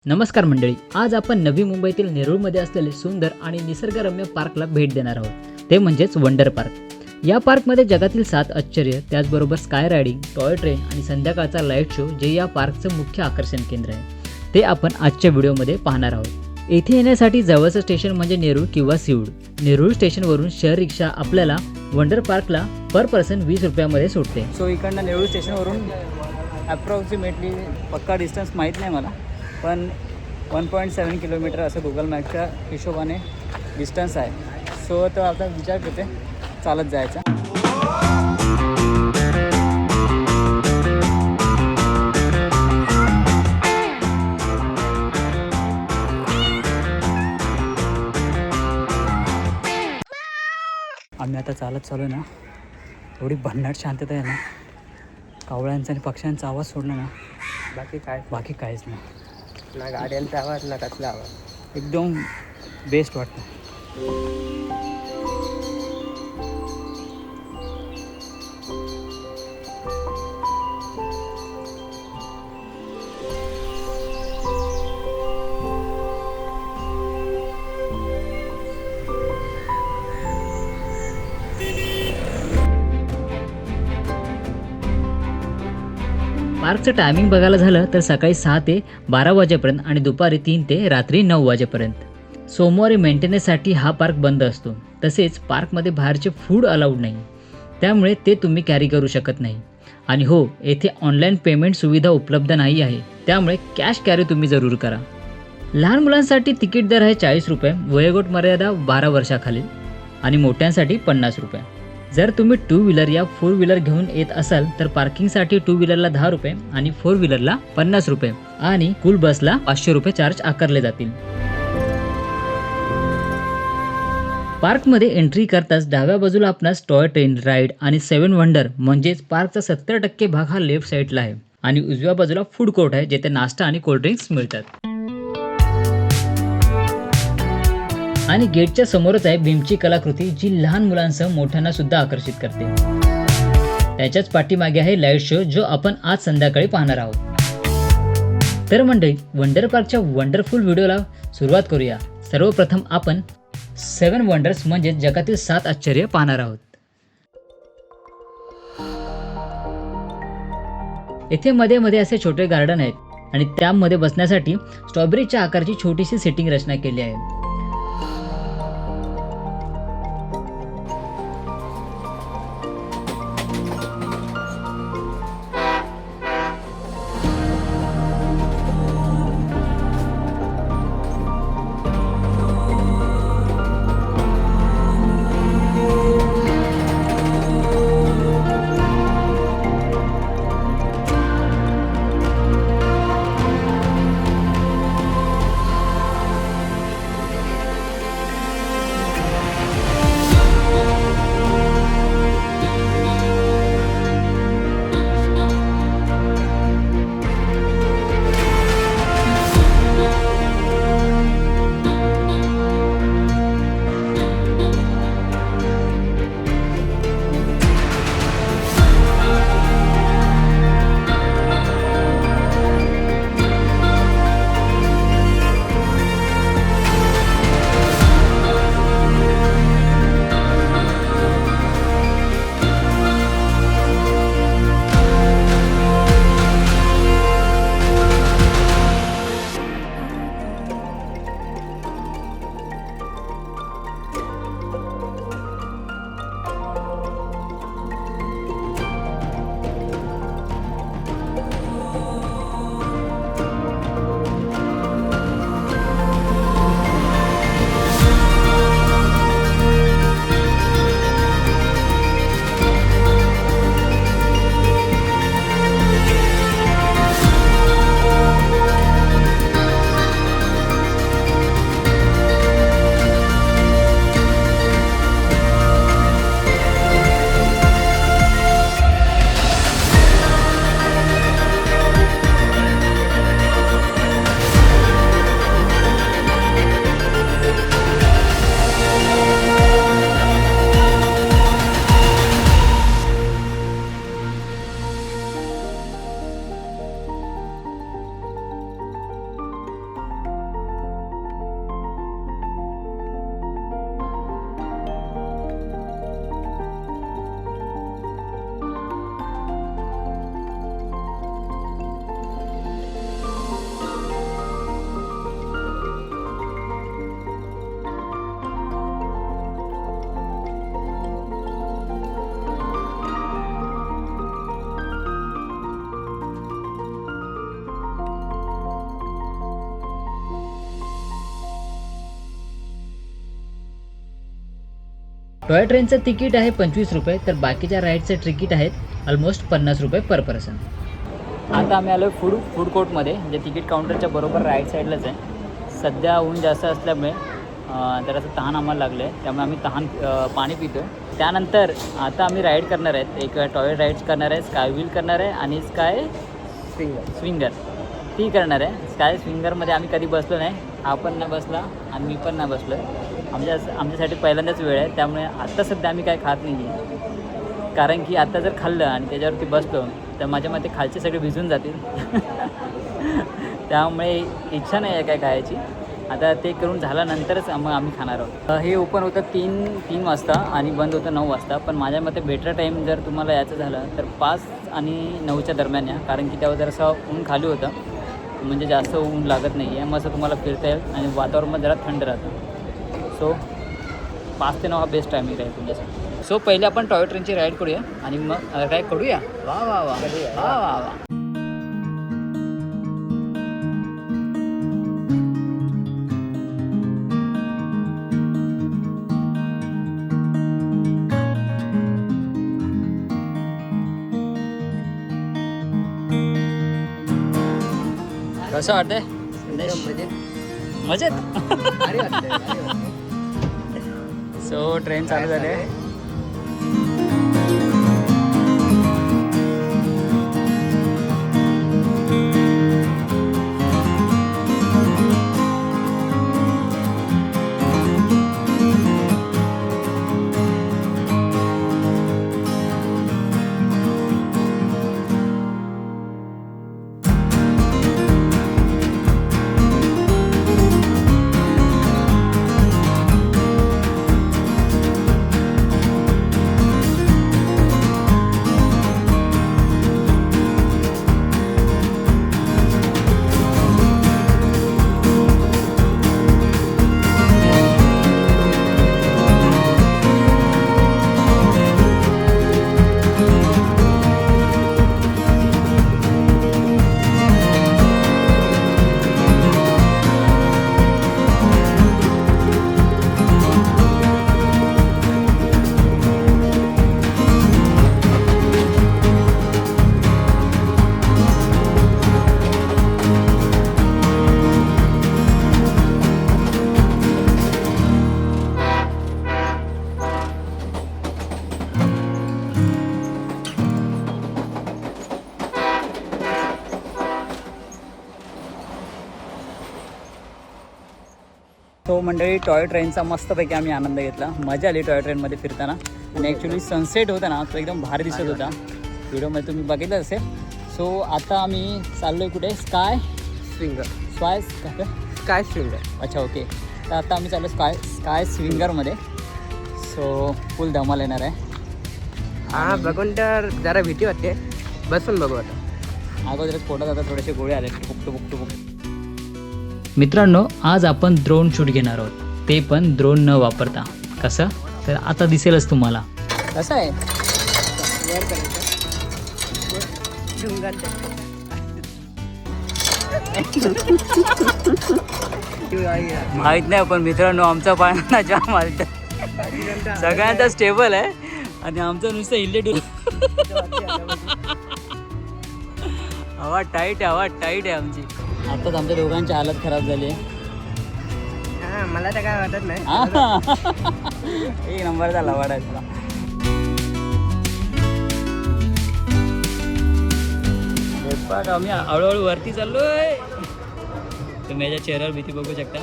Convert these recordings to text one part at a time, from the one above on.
नमस्कार मंडळी, आज आपण नवी मुंबईतील नेरूळमध्ये असलेले सुंदर आणि निसर्गरम्य पार्कला भेट देणार आहोत. ते म्हणजेच वंडर पार्क. या पार्कमध्ये जगातील 7 आश्चर्य, त्याचबरोबर स्काय रायडिंग, टॉय ट्रेन आणि संध्याकाळचा लाईट शो जे या पार्कचं मुख्य आकर्षण केंद्र आहे, ते आपण आजच्या व्हिडिओमध्ये पाहणार आहोत. येथे येण्यासाठी जवळचं स्टेशन म्हणजे नेरूळ किंवा सिऊड. नेरूळ स्टेशनवरून शेअर रिक्षा आपल्याला वंडर पार्कला पर पर्सन 20 रुपयामध्ये सुटते. सो इकडनं नेरूळ स्टेशनवरून ॲप्रॉक्सिमेटली पक्का डिस्टन्स माहीत नाही मला, पण 1.7 किलोमीटर असं गुगल मॅपच्या हिशोबाने डिस्टन्स आहे. सो तर आता विचार करते चालत जायचा. आम्ही आता चालत चालू आहे ना, एवढी भन्नाट शांतता आहे ना, कावळ्यांचा आणि पक्ष्यांचा आवाज सोडला ना, बाकी काहीच नाही. ना गाड्यांचा आवाज ना कसला आवाज, एकदम बेस्ट वाटतं. पार्कचं टायमिंग बघायला झालं तर सकाळी 6 ते 12 वाजेपर्यंत आणि दुपारी 3 ते रात्री 9 वाजेपर्यंत. सोमवारी मेंटेनन्ससाठी हा पार्क बंद असतो. तसेच पार्कमध्ये बाहेरचे फूड अलाउड नाही, त्यामुळे ते तुम्ही कॅरी करू शकत नाही. आणि हो, येथे ऑनलाईन पेमेंट सुविधा उपलब्ध नाही आहे, त्यामुळे कॅश कॅरी तुम्ही जरूर करा. लहान मुलांसाठी तिकीट दर आहे 40 रुपये, वयोगट मर्यादा 12 वर्षाखालील आणि मोठ्यांसाठी 50 रुपये. जर तुम्ही 2 व्हीलर या 4 व्हीलर घेऊन येत असाल तर पार्किंगसाठी 2 व्हीलरला 10 रुपये आणि 4 व्हीलरला 50 रुपये आणि स्कूल बसला 500 रुपये चार्ज आकारले जातील. पार्कमध्ये एंट्री करताच डाव्या बाजूला आपणास टॉय ट्रेन राईड आणि 7 वंडर म्हणजेच पार्कचा 70% भाग हा लेफ्ट साईडला आहे आणि उजव्या बाजूला फूड कोर्ट आहे, जेथे नाश्ता आणि कोल्ड्रिंक्स मिळतात. आणि गेटच्या समोरच आहे भीमची कलाकृती, जी लहान मुलांसह मोठ्यांना सुद्धा आकर्षित करते. त्याच्याच पाठीमागे आहे लाईट शो, जो आपण आज संध्याकाळी पाहणार आहोत. तर मंडळी, वंडर पार्कच्या वंडरफुल व्हिडिओला सुरुवात करूया. सर्वप्रथम आपण 7 वंडर्स म्हणजे जगातील 7 आश्चर्य पाहणार आहोत. येथे मध्ये मध्ये असे छोटे गार्डन आहेत आणि त्यामध्ये बसण्यासाठी स्ट्रॉबेरीच्या आकारची छोटीशी सिटिंग रचना केली आहे. टॉय ट्रेनचं तिकीट आहे 25 रुपये, तर बाकीच्या राईडचं तिकीट आहेत ऑलमोस्ट 50 रुपये पर पर्सन. आता आम्ही आलो फूड कोर्टमध्ये, जे तिकीट काउंटरच्या बरोबर राईट साईडलाच आहे. सध्या ऊन जास्त असल्यामुळे जरासं तहान आम्हाला लागलं आहे, त्यामुळे आम्ही पाणी पितो. त्यानंतर आता आम्ही राईड करणार आहेत, एक टॉय राईड्स करणार आहे, स्काय व्हील करणार आहे आणि स्काय स्विंगर ती करणार आहे. स्काय स्विंगरमध्ये आम्ही कधी बसलो नाही, हा पण नाही बसला आणि मी पण नाही बसलो आहे. आमच्यासाठी पहिल्यांदाच वेळ आहे, त्यामुळे आत्ता सध्या आम्ही काय खात नाही आहे. कारण की आता जर खाल्लं आणि त्याच्यावरती बसलो तर माझ्या मते खालचे सगळे भिजून जातील. त्यामुळे इच्छा नाही आहे काय खायची. आता ते करून झाल्यानंतरच मग आम्ही खाणार आहोत. हे ओपन होतं 3 वाजता आणि बंद होतं 9 वाजता. पण माझ्या मते बेटर टाईम जर तुम्हाला याचं झालं तर 5 आणि 9च्या दरम्यान या, कारण की त्यावर जरासं ऊन खाली होतं, म्हणजे जास्त ऊन लागत नाही आहे. मस्त तुम्हाला फिरता येईल आणि वातावरण जरा थंड राहतं. सो 5 ते 9 हा बेस्ट टायमिंग राहील तुमच्यासाठी. सो पहिले आपण टॉय ट्रेनची राईड करूया आणि मग काय करूया. वा वा वा वा वा वा. कसं वाटतंय मजेत? सो ट्रेन चालू झाले. तो मंडळी टॉय ट्रेनचा मस्तपैकी आम्ही आनंद घेतला. मजा आली टॉय ट्रेनमध्ये फिरताना आणि ॲक्च्युली सनसेट होता ना तो एकदम भारी दिसत होता. व्हिडिओमध्ये तुम्ही बघितलं असेल. सो आता आम्ही चाललो आहे कुठे? Sky swinger. अच्छा ओके. तर आता आम्ही चाललो स्काय स्विंगरमध्ये. सो फुल धमाल येणार आहे. हां बघून तर जरा भीती वाटते, बसून बघू आता. अगोदरच पोटात आता थोडेसे गोळे आले फुकटू. मित्रांनो, आज आपण ड्रोन शूट घेणार आहोत, ते पण ड्रोन न वापरता. कसं? तर आता दिसेलच तुम्हाला. कसं आहे? माहित नाही पण मित्रांनो आमचा पाळणा जाम आलता. सगळ्यांचा स्टेबल आहे आणि आमचं नुसतं इल्लेट. हवा टाईट आहे आमची. आताच आमच्या दोघांची हालत खराब झाली आहे. हां मला तर काय वाटत नाही. एक नंबरचा लवाड आहे तुला. आम्ही हळूहळू वरती चाललोय. तुम्ही याच्या चेहऱ्यावर भीती बघू शकता.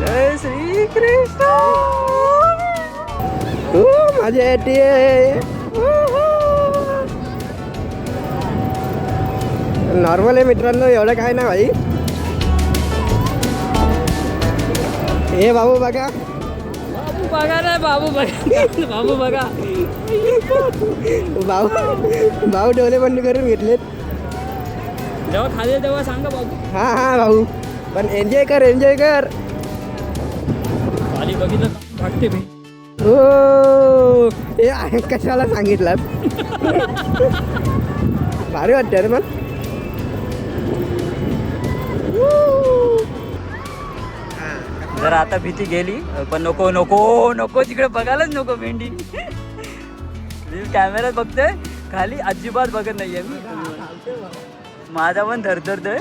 जय श्री कृष्ण. माझ्या नॉर्मल आहे मित्रांनो, एवढं काय ना भाई. हे बाबू बघा ना बाबू बघा. भाऊ डोले बंद करून घेतलेत. जेव्हा खाली तेव्हा सांगा बाबू. हा भाऊ, पण एन्जॉय कर. खाली बघितलं वाटते मी. हो हे आहे कशाला सांगितलं भारी वाटतं रे मग जरा आता भीती गेली पण नको नको नको तिकडे बघायलाच नको भेंडी कॅमेऱ्यात बघतोय खाली अजिबात बघत नाहीये मी माझा पण धरधरतोय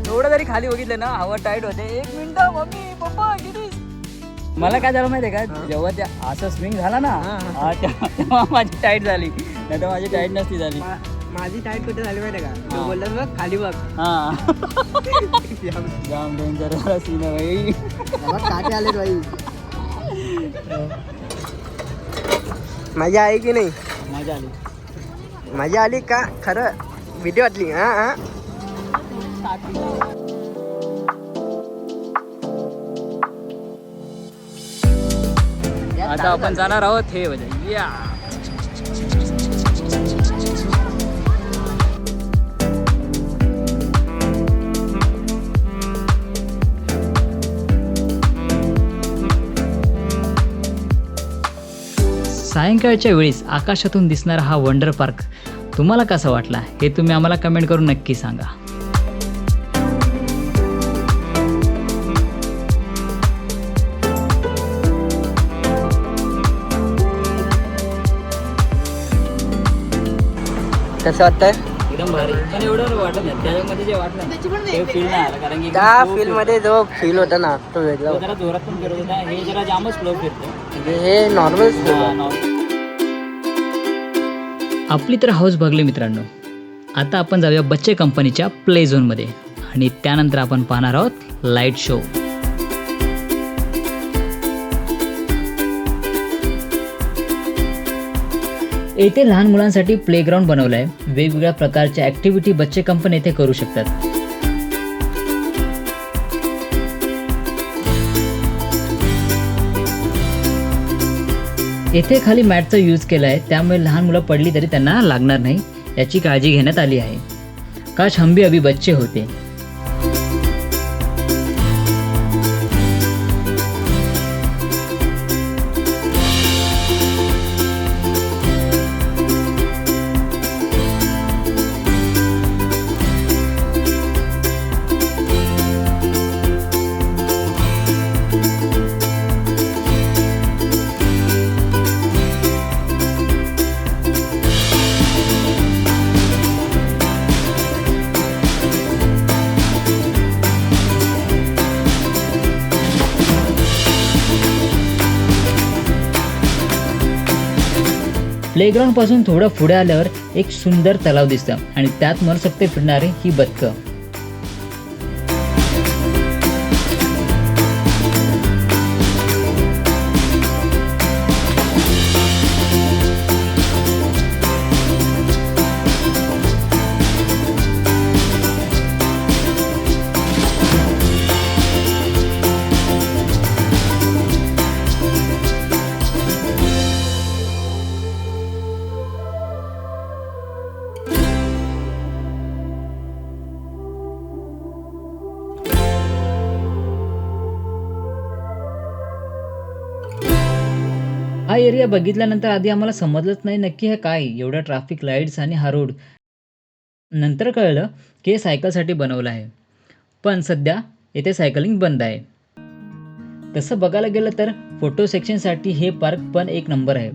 थोडं जरी खाली बघितलं ना हवा टाईट होते 1 मिनिट मम्मी पप्पा किती मला काय झालं माहिती आहे का जेव्हा त्या असं स्विंग झाला ना तेव्हा माझी टाईट झाली नाही तर माझी टाईट नसती झाली माझी टाईट कुठे झाली माहिती का तू बोललास बघ खाली बघ हा जाम डेंजर सीन आहे भाई काटे आले बाई मजा आहे की नाही मजा आली मजा आली का खरं भीती वाटली हा हा आता आपण जाणार आहोत हे म्हणजे या सायंकाळच्या वेळेस आकाशातून दिसणारा हा वंडर पार्क तुम्हाला कसा वाटला हे तुम्ही आम्हाला कमेंट करून नक्की सांगा. कसं वाटतंय एकदम भारी पण एवढं वाटत नाही त्याच्यामध्ये जे वाटलं ते फील नाही आलं कारण की त्या फील मध्ये जो फील होता ना तो वेगळा जरा जोरात पण फिरत होता हे जरा जामच स्लो फिरतो म्हणजे हे नॉर्मल आपली तर हाऊस बघली मित्रांनो. आता आपण जाऊया बच्चे कंपनीच्या प्ले झोनमध्ये आणि त्यानंतर आपण पाहणार आहोत लाईट शो. येथे लहान मुलांसाठी प्लेग्राऊंड बनवलं आहे. वेगवेगळ्या प्रकारच्या ॲक्टिव्हिटी बच्चे कंपनी येथे करू शकतात. येथे खाली मॅटचा यूज केला आहे त्यामुळे लहान मुलं पडली तरी त्यांना लागणार नाही याची काळजी घेण्यात आली आहे. काश हम भी अभी बच्चे होते. प्लेग्राऊंड पासून थोडं पुढे आल्यावर एक सुंदर तलाव दिसतं आणि त्यात मनसोक्त फिरणारी ही बदकं. हा एरिया बघितल्यानंतर आधी आम्हाला समजलंच नाही नक्की हे काय एवढं ट्रॅफिक लाईट्स आणि हा रोड. नंतर कळलं की हे सायकलसाठी बनवलं आहे पण सध्या येथे सायकलिंग बंद आहे. तसं बघायला गेलं तर फोटो सेक्शनसाठी हे पार्क पण एक नंबर आहे.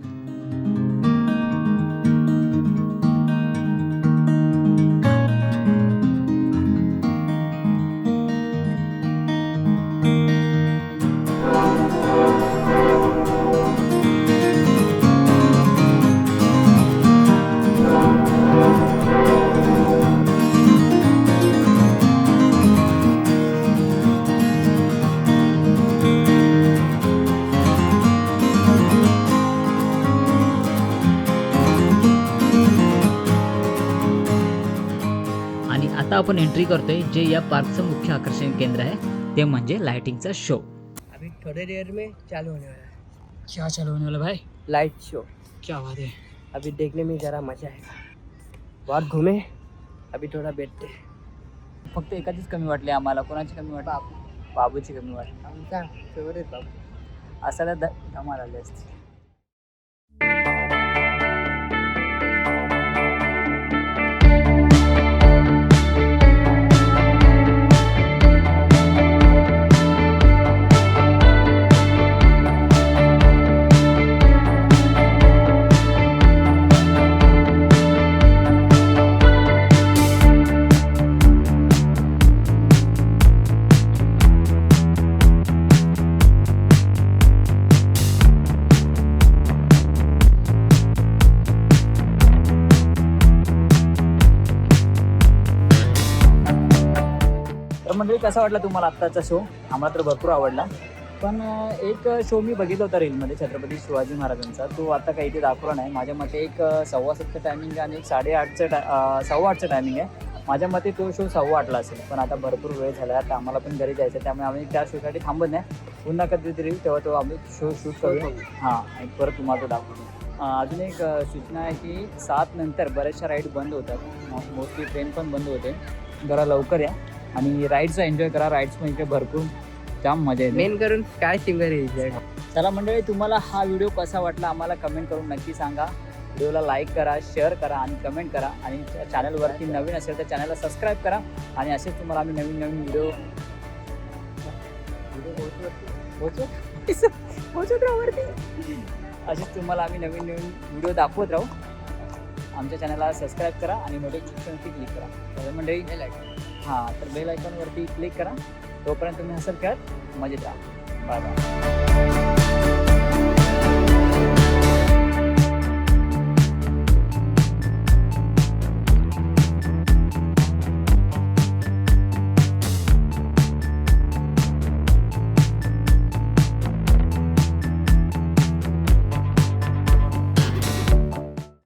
आता आपण एंट्री करतोय जे या पार्कचं मुख्य आकर्षण केंद्र आहे ते म्हणजे लाइटिंगचा शो. अभी थोड़ी देर में चालू होने वाला है. क्या चालू होने वाला भाई? Light show. क्या बात है. अभी देखने में ज़रा मज़ा आएगा. बहुत घूमे, अभी थोड़ा बैठते. फक्त एकाचीच कमी वाटली आम्हाला. कोणाची कमी वाटली? बाबूची कमी वाटली. आमचा फेवरेट बाबू. असायला धमाल आली असते. तर मंडळी, कसा वाटला तुम्हाला आत्ताचा शो? आम्हाला तर भरपूर आवडला. पण एक शो मी बघितला होता रीलमध्ये छत्रपती शिवाजी महाराजांचा. तो आता काही इथे दाखवला नाही. माझ्या मते एक 7:15चं टायमिंग आहे आणि एक 8:30चं टायमिंग आहे. माझ्या मते तो शो 8:15ला असेल. पण आता भरपूर वेळ झाला, आता आम्हाला पण घरी जायचं आहे. त्यामुळे आम्ही त्या शोसाठी थांबत नाही. पुन्हा कधीतरी तेव्हा तो आम्ही शो शूट करूया. हां, आणि परत तुम्हाला तो दाखवतो. अजून एक सूचना आहे की 7 नंतर बऱ्याचशा राईड बंद होतात. मोस्टली ट्रेन पण बंद होते. जरा लवकर या आणि राईड्सचा एन्जॉय करा. राईड्स पण इथे भरपूर जाम मजा येते. मेन करून स्काय सिंगर आहे. चला मंडळी, तुम्हाला हा व्हिडिओ कसा वाटला आम्हाला कमेंट करून नक्की सांगा. व्हिडिओला लाईक करा, शेअर करा आणि कमेंट करा. आणि चॅनलवरती नवीन असेल तर चॅनलला सबस्क्राईब करा. आणि असेच तुम्हाला आम्ही नवीन नवीन व्हिडिओ पोहोचवत राहू वरती. असेच तुम्हाला आम्ही नवीन नवीन व्हिडिओ दाखवत राहू. आमच्या चॅनलला सबस्क्राईब करा आणि नोटिफिकेशनवरती क्लिक करा. तर मंडळी, हां, तर बेल आयकॉनवरती क्लिक करा. तोपर्यंत तुम्ही हसत खेळत मजेत राहा. Bye bye.